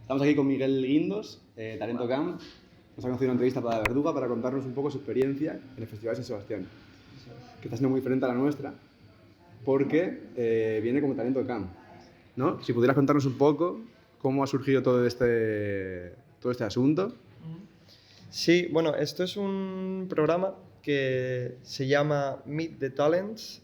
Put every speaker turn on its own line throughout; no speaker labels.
Estamos aquí con Miguel Guindos, Talento Camp. Nos ha concedido una entrevista para Verduga para contarnos un poco su experiencia en el Festival de San Sebastián, que está siendo muy diferente a la nuestra, porque viene como Talento Camp, ¿no? Si pudieras contarnos un poco cómo ha surgido todo este asunto.
Sí, bueno, esto es un programa que se llama Meet the Talents,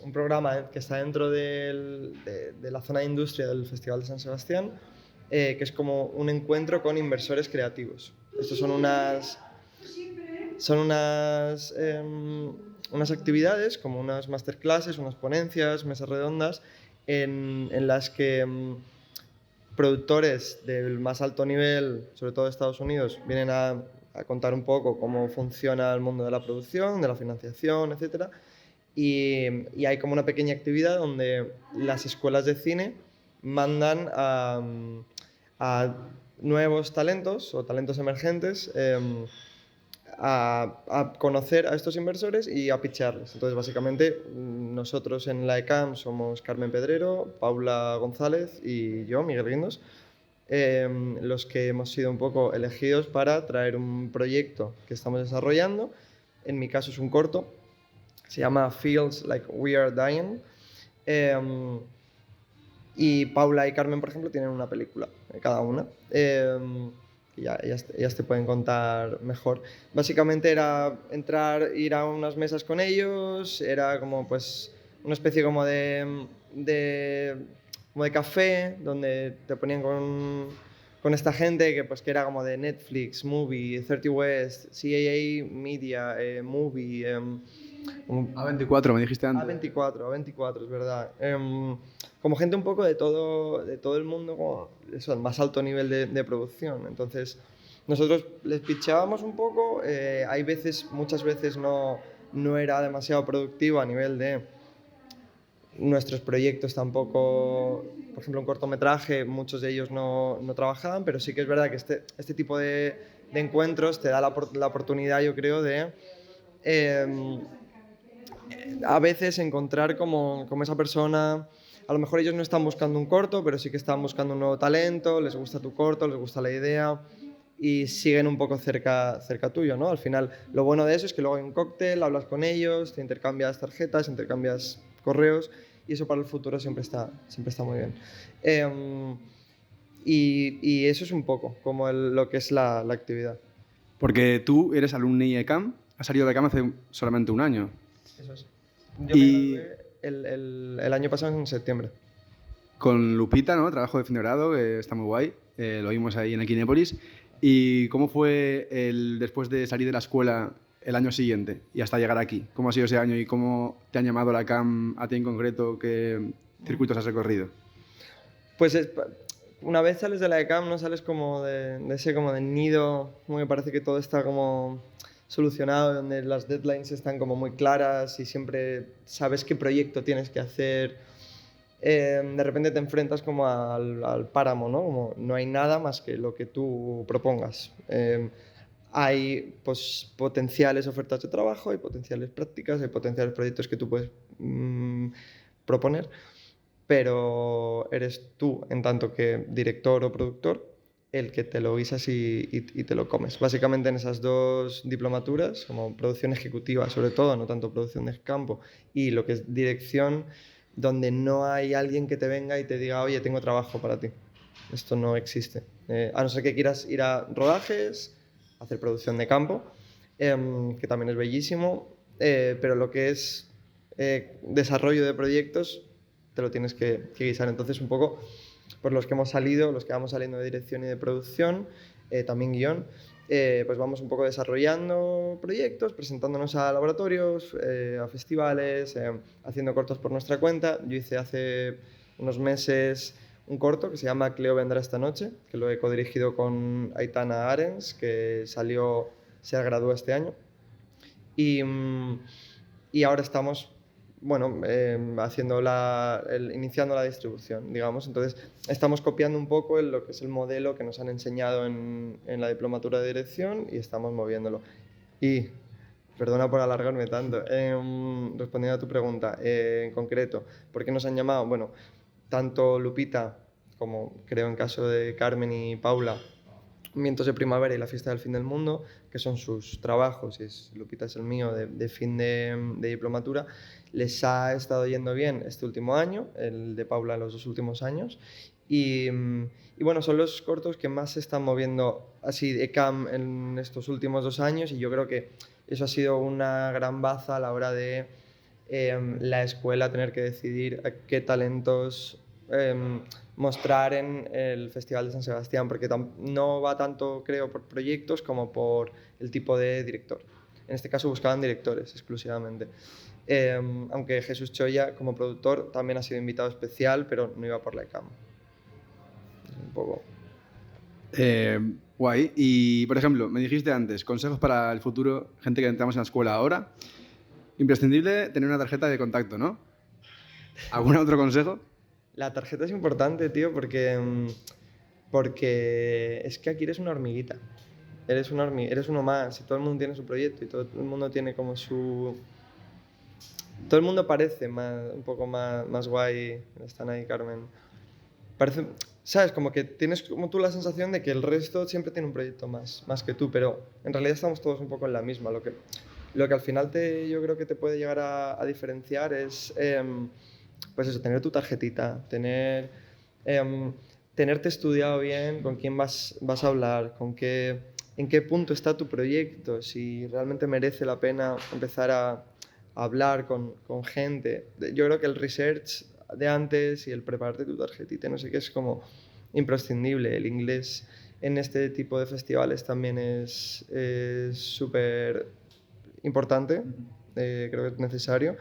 un programa que está dentro de la zona de industria del Festival de San Sebastián, que es como un encuentro con inversores creativos. Estos son unas actividades, como unas masterclasses, unas ponencias, mesas redondas, en las que productores del más alto nivel, sobre todo de Estados Unidos, vienen a contar un poco cómo funciona el mundo de la producción, de la financiación, etc. Y hay como una pequeña actividad donde las escuelas de cine mandan a nuevos talentos o talentos emergentes a conocer a estos inversores y a pitcharles. Entonces, básicamente, nosotros en la ECAM somos Carmen Pedrero, Paula González y yo, Miguel Guindos, los que hemos sido un poco elegidos para traer un proyecto que estamos desarrollando. En mi caso es un corto, se llama Feels Like We Are Dying. Y Paula y Carmen, por ejemplo, tienen una película, cada una. Ellas te pueden contar mejor. Básicamente era ir a unas mesas con ellos, era como pues una especie como de café, donde te ponían con esta gente que era como de Netflix, Movie, 30 West, CAA Media, Movie...
A24, me dijiste antes.
A24, es verdad. Como gente un poco de todo el mundo, como eso, el más alto nivel de producción. Entonces, nosotros les pitchábamos un poco. Hay muchas veces no era demasiado productivo a nivel de nuestros proyectos tampoco. Por ejemplo, un cortometraje, muchos de ellos no trabajaban, pero sí que es verdad que este tipo de encuentros te da la oportunidad, yo creo, de a veces encontrar como esa persona. A lo mejor ellos no están buscando un corto, pero sí que están buscando un nuevo talento, les gusta tu corto, les gusta la idea y siguen un poco cerca tuyo, ¿no? Al final, lo bueno de eso es que luego hay un cóctel, hablas con ellos, te intercambias tarjetas, intercambias correos y eso para el futuro siempre está muy bien. Y eso es un poco como lo que es la actividad.
Porque tú eres alumni de ECAM, has salido de ECAM hace solamente un año.
Eso es. Yo me gradué el año pasado en septiembre.
Con Lupita, ¿no? Trabajo de fin de grado, que está muy guay. Lo vimos ahí en Equinépolis. ¿Y cómo fue después de salir de la escuela el año siguiente y hasta llegar aquí? ¿Cómo ha sido ese año y cómo te han llamado la CAM a ti en concreto? ¿Qué circuitos has recorrido?
Pues una vez sales de la ECAM, no sales como de ese como de nido, como me parece que todo está como solucionado, donde las deadlines están como muy claras y siempre sabes qué proyecto tienes que hacer. De repente te enfrentas como al páramo, ¿no? Como no hay nada más que lo que tú propongas. Hay pues, potenciales ofertas de trabajo, hay potenciales prácticas, hay potenciales proyectos que tú puedes proponer, pero eres tú, en tanto que director o productor, el que te lo guisas y te lo comes. Básicamente en esas dos diplomaturas, como producción ejecutiva sobre todo, no tanto producción de campo, y lo que es dirección, donde no hay alguien que te venga y te diga, oye, tengo trabajo para ti. Esto no existe. A no ser que quieras ir a rodajes, hacer producción de campo, que también es bellísimo, pero lo que es desarrollo de proyectos te lo tienes que guisar. Entonces, un poco por los que vamos saliendo de dirección y de producción, también guión, pues vamos un poco desarrollando proyectos, presentándonos a laboratorios, a festivales, haciendo cortos por nuestra cuenta. Yo hice hace unos meses un corto que se llama Cleo vendrá esta noche, que lo he codirigido con Aitana Arens, que se graduó este año. Y ahora estamos iniciando la distribución, digamos. Entonces, estamos copiando un poco lo que es el modelo que nos han enseñado en la diplomatura de dirección y estamos moviéndolo. Y, perdona por alargarme tanto, respondiendo a tu pregunta, en concreto, ¿por qué nos han llamado? Bueno, tanto Lupita como creo en caso de Carmen y Paula, Vientos de Primavera y La Fiesta del Fin del Mundo, que son sus trabajos, Lupita es el mío de fin de diplomatura, les ha estado yendo bien este último año, el de Paula los 2 últimos años, y bueno, son los cortos que más se están moviendo así de cam en estos últimos 2 años, y yo creo que eso ha sido una gran baza a la hora de la escuela tener que decidir a qué talentos mostrar en el Festival de San Sebastián, porque no va tanto, creo, por proyectos como por el tipo de director. En este caso buscaban directores exclusivamente. Aunque Jesús Choya, como productor, también ha sido invitado especial, pero no iba por la ECAM. Un poco...
Guay. Y, por ejemplo, me dijiste antes, consejos para el futuro, gente que entramos en la escuela ahora. Imprescindible tener una tarjeta de contacto, ¿no? ¿Algún otro consejo?
La tarjeta es importante, tío, porque es que aquí eres una hormiguita. Eres uno más, y todo el mundo tiene su proyecto, y todo el mundo tiene como su... Todo el mundo parece un poco más guay. Están ahí, Carmen. Parece, ¿sabes? Como que tienes como tú la sensación de que el resto siempre tiene un proyecto más que tú, pero en realidad estamos todos un poco en la misma. Lo que al final yo creo que te puede llegar a diferenciar es, pues eso, tener tu tarjetita, tenerte estudiado bien con quién vas a hablar, en qué punto está tu proyecto, si realmente merece la pena empezar a hablar con gente. Yo creo que el research de antes y el prepararte tu tarjetita, no sé qué, es como imprescindible. El inglés en este tipo de festivales también es súper importante, creo que es necesario.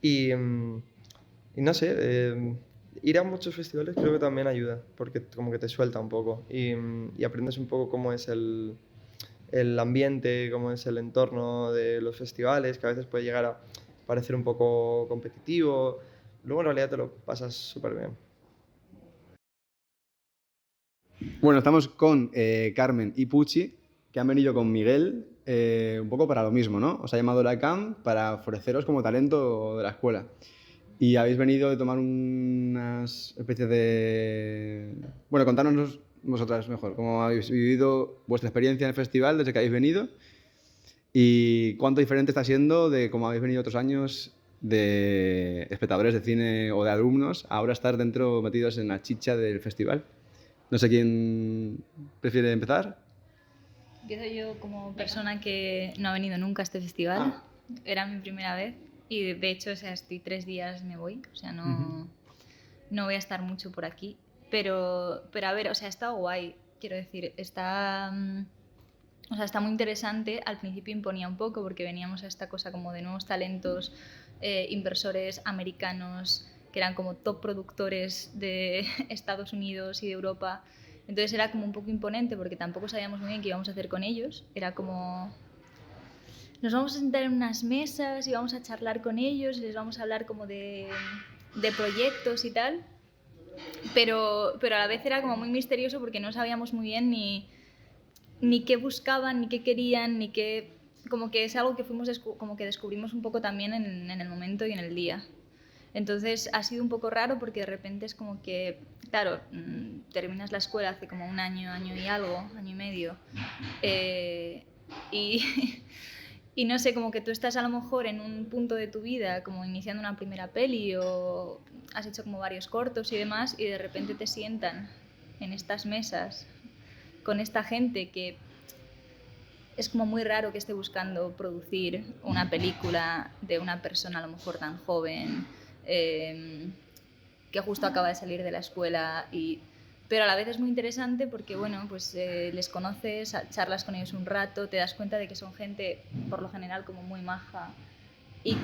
Y no sé, ir a muchos festivales creo que también ayuda, porque como que te suelta un poco y aprendes un poco cómo es el ambiente, cómo es el entorno de los festivales, que a veces puede llegar a parecer un poco competitivo. Luego en realidad te lo pasas súper bien.
Bueno, estamos con Carmen y Pucci, que han venido con Miguel un poco para lo mismo, ¿no? Os ha llamado la CAM para ofreceros como talento de la escuela. Y habéis venido de tomar unas especies de... Bueno, contárnoslos vosotras mejor, cómo habéis vivido vuestra experiencia en el festival desde que habéis venido y cuánto diferente está siendo de cómo habéis venido otros años de espectadores de cine o de alumnos, a ahora estar dentro metidos en la chicha del festival. No sé quién prefiere empezar.
Empiezo yo como persona que no ha venido nunca a este festival. Era mi primera vez y de hecho, o sea, estoy 3 días, me voy. O sea, no voy a estar mucho por aquí. Pero a ver, o sea, está guay. Quiero decir, está muy interesante. Al principio imponía un poco porque veníamos a esta cosa como de nuevos talentos, inversores americanos que eran como top productores de Estados Unidos y de Europa. Entonces era como un poco imponente porque tampoco sabíamos muy bien qué íbamos a hacer con ellos. Era como... Nos vamos a sentar en unas mesas y vamos a charlar con ellos y les vamos a hablar como de proyectos y tal. Pero a la vez era como muy misterioso porque no sabíamos muy bien ni qué buscaban, ni qué querían, ni qué... Como que es algo que como que descubrimos un poco también en el momento y en el día. Entonces ha sido un poco raro porque de repente es como que, claro, terminas la escuela hace como un año y algo, año y medio, y no sé, como que tú estás a lo mejor en un punto de tu vida, como iniciando una primera peli o has hecho como varios cortos y demás, y de repente te sientan en estas mesas con esta gente que es como muy raro que esté buscando producir una película de una persona a lo mejor tan joven, que justo acaba de salir de la escuela, pero a la vez es muy interesante porque bueno, pues les conoces, charlas con ellos un rato, te das cuenta de que son gente por lo general como muy maja y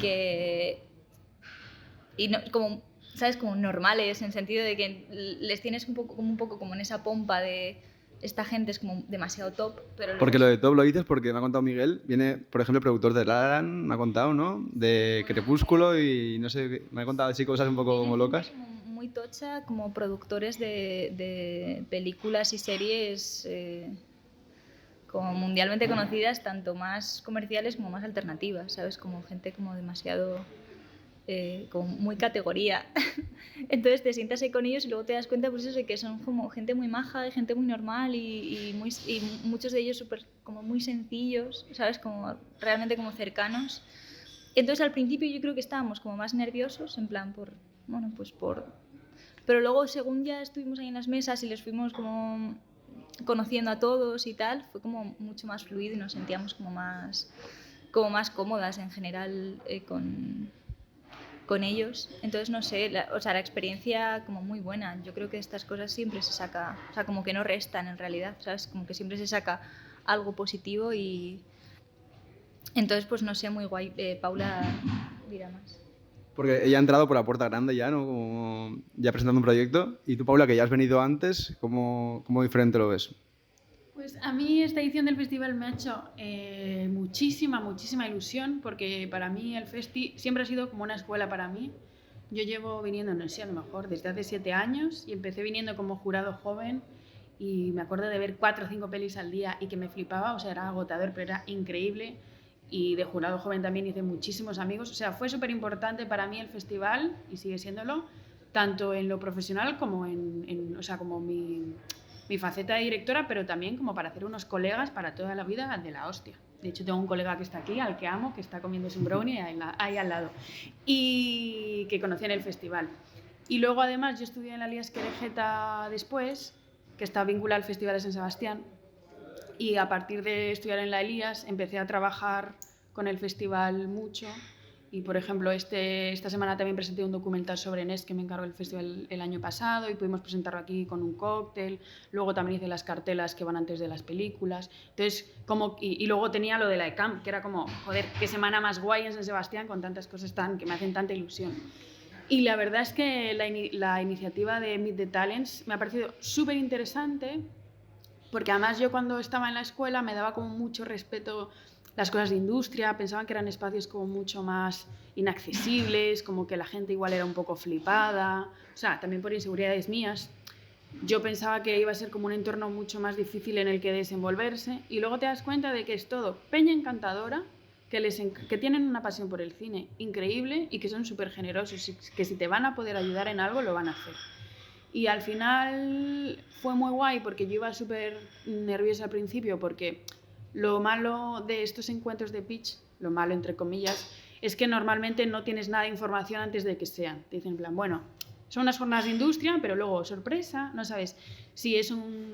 no, como, ¿sabes? Como normales en el sentido de que les tienes un poco como en esa pompa de esta gente es como demasiado top, pero
Porque lo de top lo dices porque me ha contado Miguel, viene, por ejemplo, el productor de La La Land, me ha contado, ¿no? De Crepúsculo y no sé, me ha contado así cosas un poco como locas.
Muy tocha, como productores de películas y series como mundialmente conocidas, tanto más comerciales como más alternativas, ¿sabes? Como gente como demasiado como muy categoría. Entonces te sientas ahí con ellos y luego te das cuenta pues eso, de que son como gente muy maja y gente muy normal y muchos de ellos súper como muy sencillos, ¿sabes? Como realmente como cercanos. Entonces al principio yo creo que estábamos como más nerviosos, en plan Pero luego según ya estuvimos ahí en las mesas y les fuimos como conociendo a todos y tal, fue como mucho más fluido y nos sentíamos como más cómodas en general con ellos. Entonces, no sé, la experiencia como muy buena. Yo creo que estas cosas siempre se saca, o sea, como que no restan en realidad, ¿sabes? Como que siempre se saca algo positivo y... Entonces, pues no sé, muy guay. Paula dirá más.
Porque ella ha entrado por la puerta grande ya, ¿no? Como ya presentando un proyecto. Y tú, Paula, que ya has venido antes, ¿cómo diferente lo ves?
Pues a mí esta edición del festival me ha hecho muchísima ilusión, porque para mí el festi siempre ha sido como una escuela para mí. Yo llevo viniendo, no sé, a lo mejor desde hace 7 años y empecé viniendo como jurado joven y me acuerdo de ver 4 o 5 pelis al día y que me flipaba, o sea, era agotador, pero era increíble. Y de jurado joven también hice muchísimos amigos, o sea, fue súper importante para mí el festival y sigue siéndolo, tanto en lo profesional como o sea, como mi faceta de directora, pero también como para hacer unos colegas para toda la vida de la hostia. De hecho, tengo un colega que está aquí, al que amo, que está comiéndose un brownie ahí al lado, y que conocí en el festival. Y luego, además, yo estudié en la Lías Querejeta después, que está vinculada al Festival de San Sebastián, y a partir de estudiar en la Elías empecé a trabajar con el festival mucho. Y, por ejemplo, esta semana también presenté un documental sobre Nest que me encargó el festival el año pasado y pudimos presentarlo aquí con un cóctel. Luego también hice las cartelas que van antes de las películas. Entonces, y luego tenía lo de la ECAM, que era como, joder, qué semana más guay en San Sebastián con tantas cosas que me hacen tanta ilusión. Y la verdad es que la iniciativa de Meet the Talents me ha parecido súper interesante, porque además yo cuando estaba en la escuela me daba como mucho respeto las cosas de industria, pensaban que eran espacios como mucho más inaccesibles, como que la gente igual era un poco flipada, o sea, también por inseguridades mías. Yo pensaba que iba a ser como un entorno mucho más difícil en el que desenvolverse y luego te das cuenta de que es todo peña encantadora, que tienen una pasión por el cine increíble y que son súper generosos y que si te van a poder ayudar en algo lo van a hacer. Y al final fue muy guay porque yo iba súper nerviosa al principio porque lo malo de estos encuentros de pitch, lo malo entre comillas, es que normalmente no tienes nada de información antes de que sean. Te dicen en plan, bueno, son unas jornadas de industria, pero luego, sorpresa, no sabes si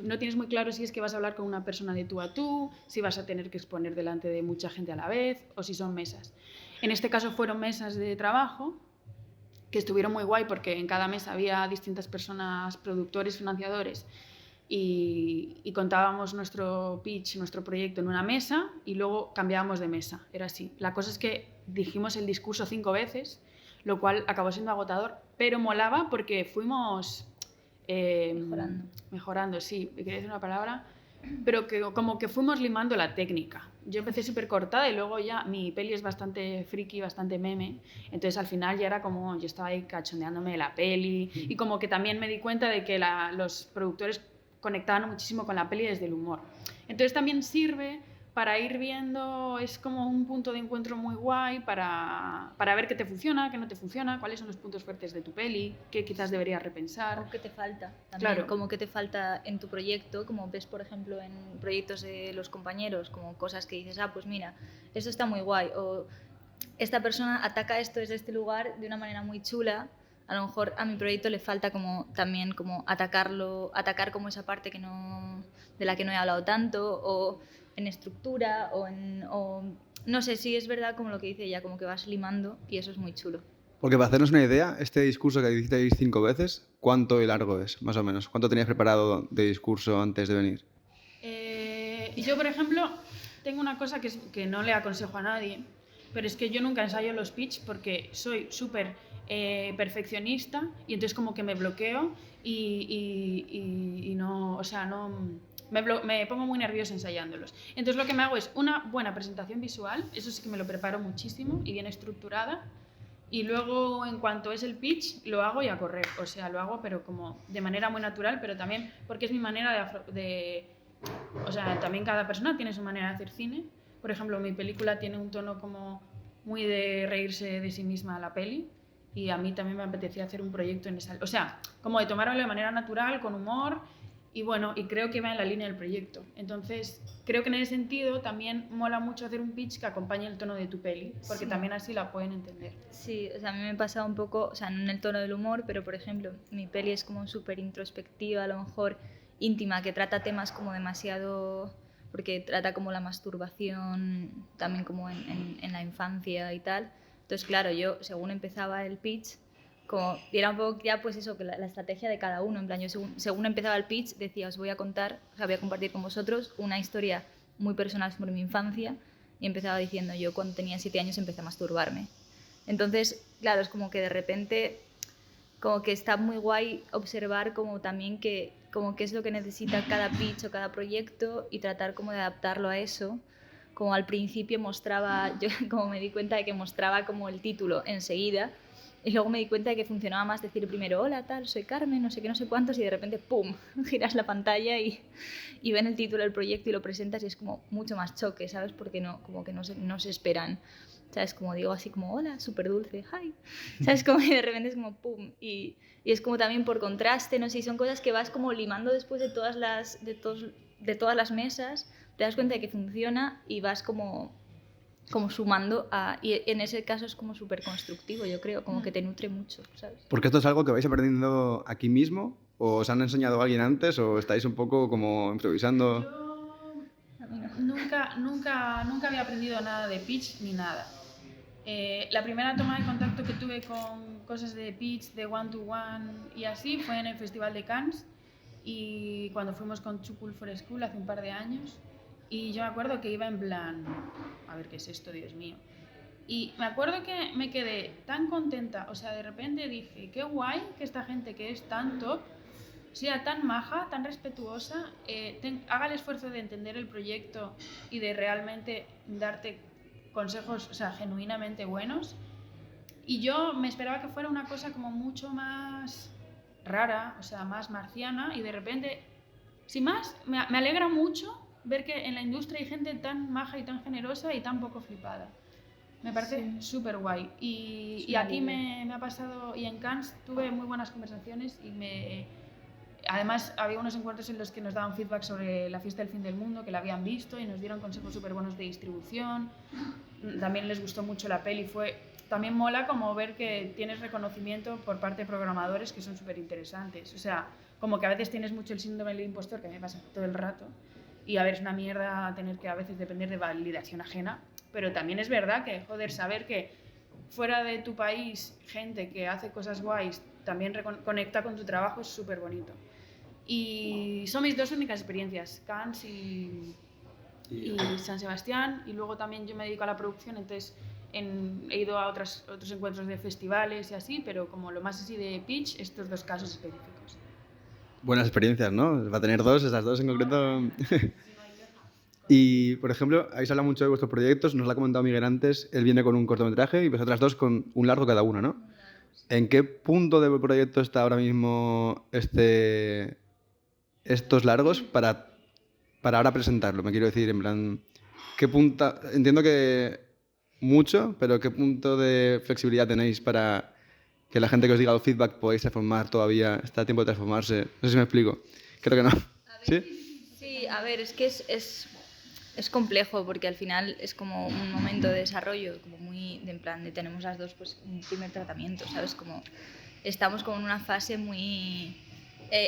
no tienes muy claro si es que vas a hablar con una persona de tú a tú, si vas a tener que exponer delante de mucha gente a la vez o si son mesas. En este caso fueron mesas de trabajo que estuvieron muy guay porque en cada mesa había distintas personas, productores, financiadores, y contábamos nuestro pitch, nuestro proyecto en una mesa y luego cambiábamos de mesa. Era así. La cosa es que dijimos el discurso 5 veces, lo cual acabó siendo agotador, pero molaba porque fuimos mejorando, sí, quería decir una palabra, pero que como que fuimos limando la técnica. Yo empecé súper cortada y luego ya mi peli es bastante friki, bastante meme, entonces al final ya era como yo estaba ahí cachondeándome de la peli y como que también me di cuenta de que los productores conectaban muchísimo con la peli desde el humor. Entonces también sirve para ir viendo, es como un punto de encuentro muy guay para ver qué te funciona, qué no te funciona, cuáles son los puntos fuertes de tu peli, qué quizás deberías repensar.
O qué te falta también,
claro.
Como qué te falta en tu proyecto, como ves por ejemplo en proyectos de los compañeros, como cosas que dices, pues mira, esto está muy guay, o esta persona ataca esto desde este lugar de una manera muy chula. A lo mejor a mi proyecto le falta como también como atacar como esa parte de la que no he hablado tanto, o en estructura, o no sé, si es verdad como lo que dice ella, como que vas limando y eso es muy chulo.
Porque para hacernos una idea, este discurso que hicisteis 5 veces, ¿cuánto de largo es, más o menos? ¿Cuánto tenías preparado de discurso antes de venir?
Yo, por ejemplo, tengo una cosa que no le aconsejo a nadie, pero es que yo nunca ensayo los pitch porque soy súper perfeccionista y entonces como que me bloqueo y no, o sea, no... Me pongo muy nerviosa ensayándolos. Entonces lo que me hago es una buena presentación visual, eso sí que me lo preparo muchísimo y bien estructurada, y luego en cuanto es el pitch lo hago y a correr, o sea, lo hago pero como de manera muy natural, pero también porque es mi manera o sea, también cada persona tiene su manera de hacer cine. Por ejemplo, mi película tiene un tono como muy de reírse de sí misma la peli, y a mí también me apetecía hacer un proyecto en esa... O sea, como de tomármelo de manera natural, con humor, y bueno, y creo que va en la línea del proyecto. Entonces, creo que en ese sentido también mola mucho hacer un pitch que acompañe el tono de tu peli, porque también así la pueden entender.
Sí, o sea, a mí me pasa un poco, o sea, no en el tono del humor, pero por ejemplo, mi peli es como súper introspectiva, a lo mejor íntima, que trata temas como demasiado... porque trata como la masturbación, también como en la infancia y tal. Entonces, claro, yo según empezaba el pitch, como era un poco ya pues eso, que la estrategia de cada uno, en plan, yo según empezaba el pitch decía, os voy a contar, o sea, voy a compartir con vosotros una historia muy personal sobre mi infancia, y empezaba diciendo, yo cuando tenía 7 años empecé a masturbarme. Entonces, claro, es como que de repente, como que está muy guay observar como también que como qué es lo que necesita cada pitch o cada proyecto y tratar como de adaptarlo a eso. Como al principio mostraba, yo como me di cuenta de que mostraba como el título enseguida, y luego me di cuenta de que funcionaba más decir primero, hola, tal, soy Carmen, no sé qué, no sé cuántos, y de repente, ¡pum!, giras la pantalla y ven el título del proyecto y lo presentas, y es como mucho más choque, ¿sabes? Porque no, como que no se esperan, ¿sabes? Como digo así como, hola, súper dulce, hi, ¿sabes? Como que de repente es como, ¡pum!, y es como también por contraste, no sé, son cosas que vas como limando después de todas las mesas, te das cuenta de que funciona y vas como sumando y en ese caso es como súper constructivo, yo creo, como que te nutre mucho, ¿sabes?
Porque esto es algo que vais aprendiendo aquí mismo, o os han enseñado a alguien antes, o estáis un poco como improvisando.
Yo nunca había aprendido nada de pitch ni nada. La primera toma de contacto que tuve con cosas de pitch, de one-to-one y así, fue en el Festival de Cannes, y cuando fuimos con Too Cool for School hace un par de años. Y yo me acuerdo que iba en plan, a ver qué es esto, Dios mío. Y me acuerdo que me quedé tan contenta, o sea, de repente dije, qué guay que esta gente que es tan top sea tan maja, tan respetuosa, haga el esfuerzo de entender el proyecto y de realmente darte consejos, o sea, genuinamente buenos. Y yo me esperaba que fuera una cosa como mucho más rara, o sea, más marciana, y de repente, sin más, me alegra mucho ver que en la industria hay gente tan maja y tan generosa y tan poco flipada. Me parece súper guay. Y aquí me ha pasado, y en Cannes tuve muy buenas conversaciones, y además había unos encuentros en los que nos daban feedback sobre la fiesta del fin del mundo, que la habían visto, y nos dieron consejos súper buenos de distribución. También les gustó mucho la peli. También mola como ver que tienes reconocimiento por parte de programadores que son súper interesantes. O sea, como que a veces tienes mucho el síndrome del impostor, que me pasa todo el rato, y a ver, es una mierda tener que a veces depender de validación ajena, pero también es verdad que, joder, saber que fuera de tu país gente que hace cosas guays también conecta con tu trabajo es súper bonito. Y son mis 2 únicas experiencias, Cannes y San Sebastián, y luego también yo me dedico a la producción, entonces he ido a otros encuentros de festivales y así, pero como lo más así de pitch, estos 2 casos específicos.
Buenas experiencias, ¿no? Va a tener 2, esas 2 en concreto. Y, por ejemplo, habéis hablado mucho de vuestros proyectos, nos lo ha comentado Miguel antes, él viene con un cortometraje y vosotras 2 con un largo cada uno, ¿no? ¿En qué punto del proyecto está ahora mismo estos largos para ahora presentarlo? Me quiero decir, en plan, ¿qué punto? Entiendo que mucho, pero ¿qué punto de flexibilidad tenéis para que la gente que os diga el feedback podáis transformar todavía? ¿Está a tiempo de transformarse? No sé si me explico. Creo que no. ¿Sí?
Sí, a ver, es que es complejo, porque al final es como un momento de desarrollo, como muy en plan de tenemos las 2 pues un primer tratamiento, ¿sabes? Como estamos como en una fase muy...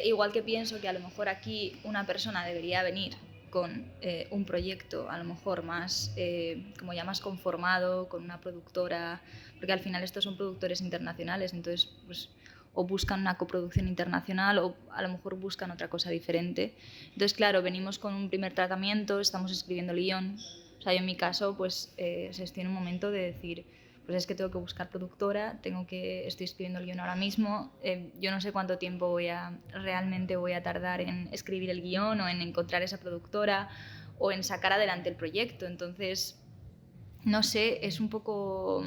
igual que pienso que a lo mejor aquí una persona debería venir con un proyecto a lo mejor más, como ya más conformado, con una productora, porque al final estos son productores internacionales, entonces pues o buscan una coproducción internacional o a lo mejor buscan otra cosa diferente. Entonces, claro, venimos con un primer tratamiento, estamos escribiendo el guión. O sea, yo en mi caso, pues estoy en un momento de decir, pues es que tengo que buscar productora, estoy escribiendo el guión ahora mismo, yo no sé cuánto tiempo realmente voy a tardar en escribir el guión o en encontrar esa productora o en sacar adelante el proyecto. Entonces, no sé, es un poco...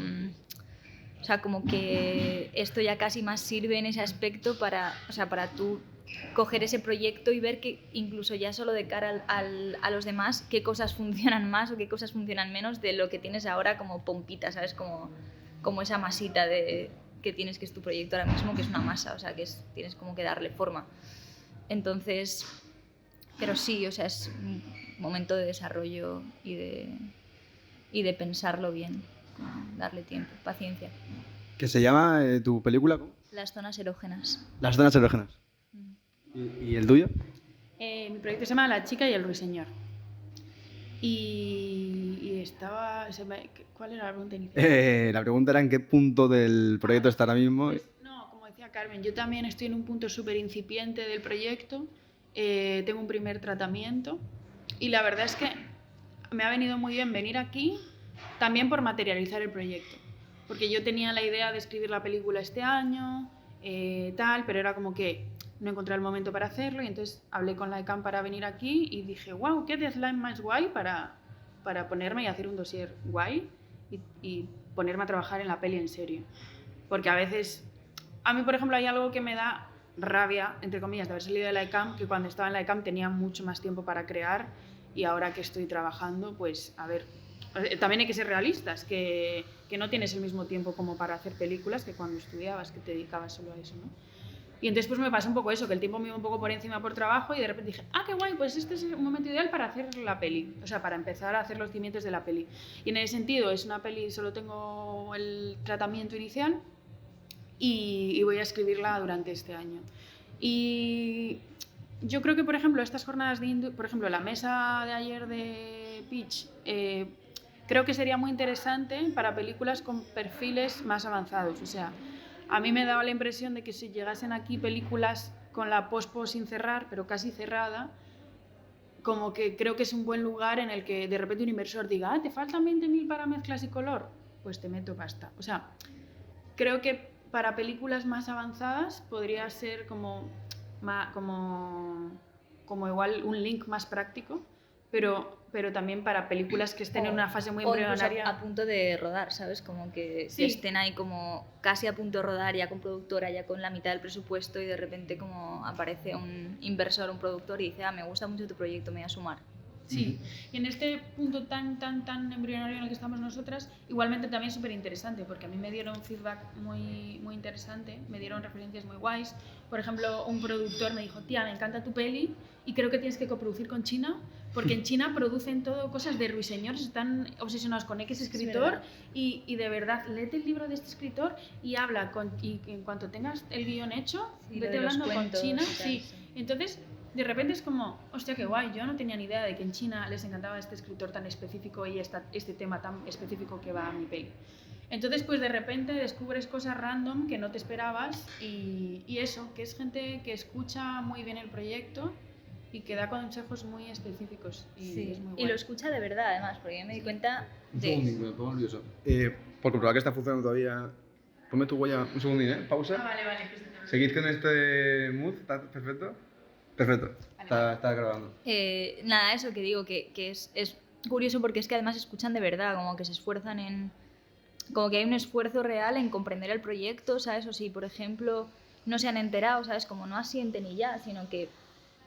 O sea, como que esto ya casi más sirve en ese aspecto para tú coger ese proyecto y ver que incluso ya solo de cara a los demás qué cosas funcionan más o qué cosas funcionan menos de lo que tienes ahora como pompita, ¿sabes? Como esa masita de que tienes, que es tu proyecto ahora mismo, que es una masa, o sea, tienes como que darle forma. Entonces, pero sí, o sea, es un momento de desarrollo y de pensarlo bien, como darle tiempo, paciencia.
¿Qué se llama tu película? ¿Cómo?
Las zonas erógenas.
Las zonas erógenas. ¿Y el tuyo?
Mi proyecto se llama La chica y el ruiseñor. Y estaba... ¿Cuál era la pregunta inicial?
La pregunta era en qué punto del proyecto está ahora mismo.
Pues, no, como decía Carmen, yo también estoy en un punto súper incipiente del proyecto. Tengo un primer tratamiento y la verdad es que me ha venido muy bien venir aquí también por materializar el proyecto. Porque yo tenía la idea de escribir la película este año, pero era como que no encontré el momento para hacerlo y entonces hablé con la ECAM para venir aquí y dije, wow, qué deadline más guay para ponerme y hacer un dossier guay y ponerme a trabajar en la peli en serio. Porque a veces, a mí por ejemplo hay algo que me da rabia, entre comillas, de haber salido de la ECAM, que cuando estaba en la ECAM tenía mucho más tiempo para crear y ahora que estoy trabajando, pues a ver, también hay que ser realistas, que no tienes el mismo tiempo como para hacer películas que cuando estudiabas, que te dedicabas solo a eso, ¿no? Y entonces pues me pasó un poco eso, que el tiempo me iba un poco por encima por trabajo y de repente dije, qué guay, pues este es un momento ideal para hacer la peli, o sea, para empezar a hacer los cimientos de la peli. Y en ese sentido es una peli, solo tengo el tratamiento inicial y voy a escribirla durante este año. Y yo creo que, por ejemplo, estas jornadas por ejemplo, la mesa de ayer de Pitch, creo que sería muy interesante para películas con perfiles más avanzados, o sea, a mí me daba la impresión de que si llegasen aquí películas con la pospo sin cerrar, pero casi cerrada, como que creo que es un buen lugar en el que de repente un inversor diga, te faltan 20.000 para mezclas y color, pues te meto pasta. O sea, creo que para películas más avanzadas podría ser como igual un link más práctico, pero también para películas que estén en una fase muy embrionaria.
A punto de rodar, ¿sabes? Como que
sí,
estén ahí como casi a punto de rodar, ya con productora, ya con la mitad del presupuesto y de repente como aparece un inversor, un productor y dice, me gusta mucho tu proyecto, me voy a sumar.
Sí, y en este punto tan embrionario en el que estamos nosotras, igualmente también súper interesante, porque a mí me dieron feedback muy, muy interesante, me dieron referencias muy guays. Por ejemplo, un productor me dijo, tía, me encanta tu peli y creo que tienes que coproducir con China, porque en China producen todo cosas de ruiseñores, están obsesionados con X escritor y de verdad, léete el libro de este escritor y habla, y en cuanto tengas el guión hecho,
sí,
vete hablando con China.
Sí.
Entonces, de repente es como, hostia, qué guay, yo no tenía ni idea de que en China les encantaba este escritor tan específico y este tema tan específico que va a mi peli. Entonces, pues de repente descubres cosas random que no te esperabas y eso, que es gente que escucha muy bien el proyecto y que da consejos muy específicicos. Y es muy guay.
Y lo escucha de verdad, además, porque yo me di cuenta de...
Un segundín, me pongo nervioso. Por comprobar que está funcionando todavía, ponme tu huella un segundín, pausa.
Vale.
Seguid con este mood, ¿está perfecto? Perfecto, está grabando.
Nada, eso que digo, que es curioso porque es que además escuchan de verdad, como que se esfuerzan en... Como que hay un esfuerzo real en comprender el proyecto, ¿sabes? O si, por ejemplo, no se han enterado, ¿sabes? Como no asienten y ya, sino que,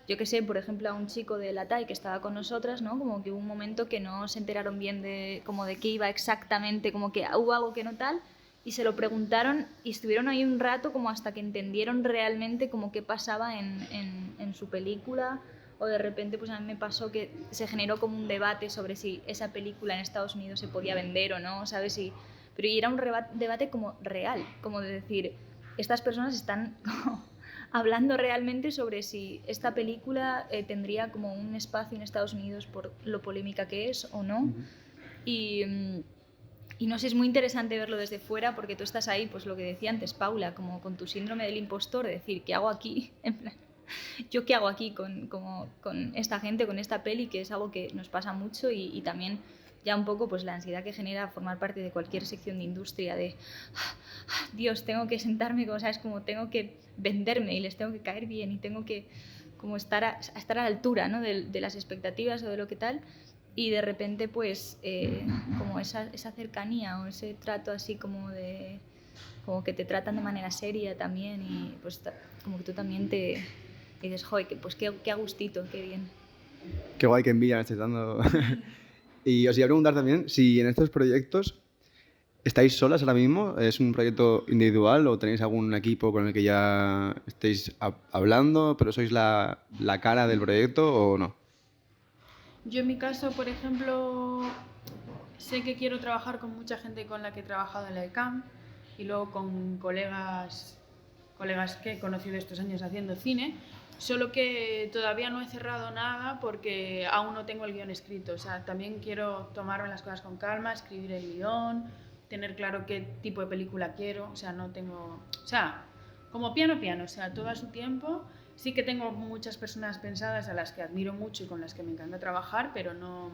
yo qué sé, por ejemplo, a un chico de la TAI que estaba con nosotras, ¿no? Como que hubo un momento que no se enteraron bien de qué iba exactamente, como que hubo algo que no tal, y se lo preguntaron y estuvieron ahí un rato como hasta que entendieron realmente como qué pasaba en su película, o de repente pues a mí me pasó que se generó como un debate sobre si esa película en Estados Unidos se podía vender o no, ¿sabes? Pero era un debate como real, como de decir, estas personas están como hablando realmente sobre si esta película tendría como un espacio en Estados Unidos por lo polémica que es o no. Y no sé, es muy interesante verlo desde fuera porque tú estás ahí, pues lo que decía antes Paula, como con tu síndrome del impostor, de decir, ¿qué hago aquí? En plan, ¿yo qué hago aquí con esta gente, con esta peli? Que es algo que nos pasa mucho y también ya un poco pues la ansiedad que genera formar parte de cualquier sección de industria de Dios, tengo que sentarme, como sabes, como tengo que venderme y les tengo que caer bien y tengo que como estar a la altura, ¿no? de las expectativas o de lo que tal. Y de repente pues como esa cercanía o ese trato así como como que te tratan de manera seria también y pues como que tú también te dices, joder, pues qué a gustito, qué bien.
Qué guay, qué envidia me estáis dando. Y os iba a preguntar también si en estos proyectos ¿Estáis solas ahora mismo? ¿Es un proyecto individual o tenéis algún equipo con el que ya estéis hablando, pero sois la cara del proyecto o no?
Yo en mi caso, por ejemplo, sé que quiero trabajar con mucha gente con la que he trabajado en la ECAM y luego con colegas que he conocido estos años haciendo cine, solo que todavía no he cerrado nada porque aún no tengo el guión escrito. O sea, también quiero tomarme las cosas con calma, escribir el guión, tener claro qué tipo de película quiero. O sea, no tengo... O sea, como piano, o sea, todo a su tiempo. Sí que tengo muchas personas pensadas a las que admiro mucho y con las que me encanta trabajar, pero no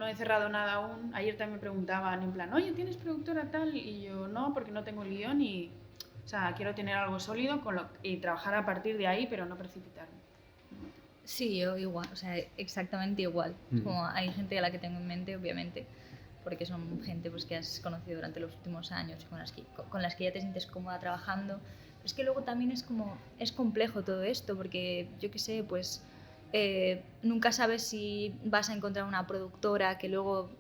he cerrado nada aún. Ayer también me preguntaban en plan, oye, ¿tienes productora tal? Y yo, no, porque no tengo el guión y... O sea, quiero tener algo sólido y trabajar a partir de ahí, pero no precipitarme.
Sí, yo igual, o sea, exactamente igual. Como hay gente a la que tengo en mente, obviamente, porque son gente pues, que has conocido durante los últimos años y con las que ya te sientes cómoda trabajando. Pero es que luego también es complejo todo esto, porque yo qué sé, pues nunca sabes si vas a encontrar una productora que luego,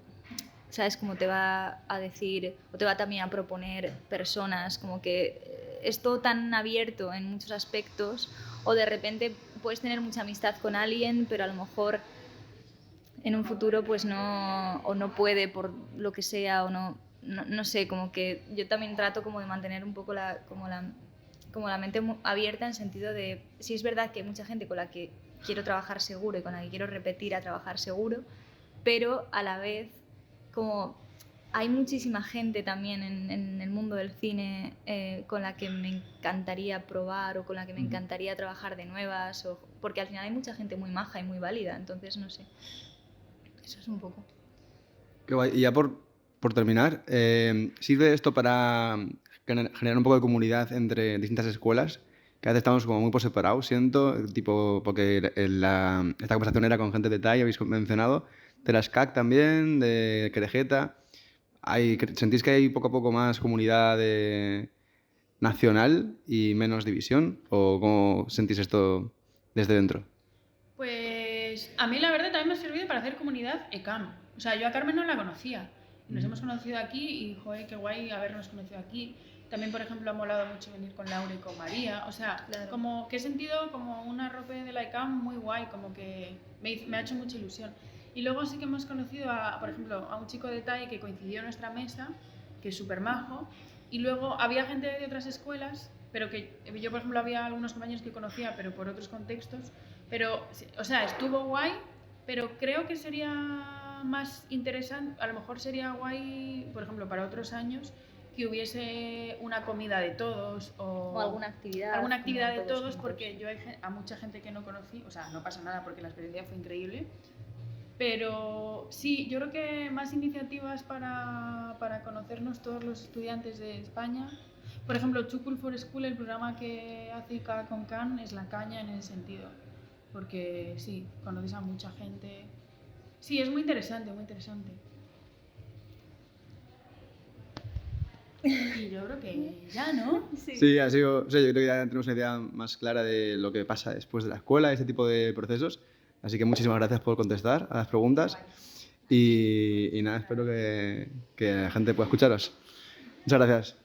sabes, como te va a decir o te va también a proponer personas, como que es todo tan abierto en muchos aspectos, o de repente puedes tener mucha amistad con alguien, pero a lo mejor en un futuro pues no, o no puede por lo que sea, o no sé, como que yo también trato como de mantener un poco como la mente abierta, en el sentido de, sí es verdad que hay mucha gente con la que quiero trabajar seguro y con la que quiero repetir a trabajar seguro, pero a la vez como hay muchísima gente también en el mundo del cine con la que me encantaría probar o con la que me encantaría trabajar de nuevas, porque al final hay mucha gente muy maja y muy válida, entonces no sé, eso es un poco.
Qué guay. Y ya por terminar, ¿sirve esto para generar un poco de comunidad entre distintas escuelas? Que a veces estamos como muy por separado, siento, tipo, porque esta conversación era con gente de TAI, habéis mencionado, de la SCAC también, de Querejeta. ¿Sentís que hay poco a poco más comunidad nacional y menos división? ¿O cómo sentís esto desde dentro?
Pues a mí la verdad también me ha servido para hacer comunidad ECAM. O sea, yo a Carmen no la conocía. Nos hemos conocido aquí y, joder, qué guay habernos conocido aquí. También, por ejemplo, ha molado mucho venir con Laura y con María. O sea,
Claro.
como que he sentido como una rope de la ECAM muy guay, como que me ha hecho mucha ilusión. Y luego sí que hemos conocido, por ejemplo, a un chico de TAI que coincidió en nuestra mesa, que es súper majo. Y luego había gente de otras escuelas, pero que yo, por ejemplo, había algunos compañeros que conocía, pero por otros contextos. Pero, o sea, estuvo guay, pero creo que sería más interesante, a lo mejor sería guay, por ejemplo, para otros años, que hubiese una comida de todos
O alguna actividad.
alguna actividad de
todos
todos,
juntos.
porque yo a mucha gente que no conocí, o sea, no pasa nada porque la experiencia fue increíble, pero sí, yo creo que más iniciativas para conocernos todos los estudiantes de España. Por ejemplo, Too Cool for School, el programa que hace ICA con Can, es la caña en ese sentido. Porque sí, conoces a mucha gente. Sí, es muy interesante, muy interesante. Y yo creo que ya, ¿no?
Sí, ha sido, o sea, yo creo que ya tenemos una idea más clara de lo que pasa después de la escuela, este tipo de procesos. Así que muchísimas gracias por contestar a las preguntas y nada, espero que la gente pueda escucharos. Muchas gracias.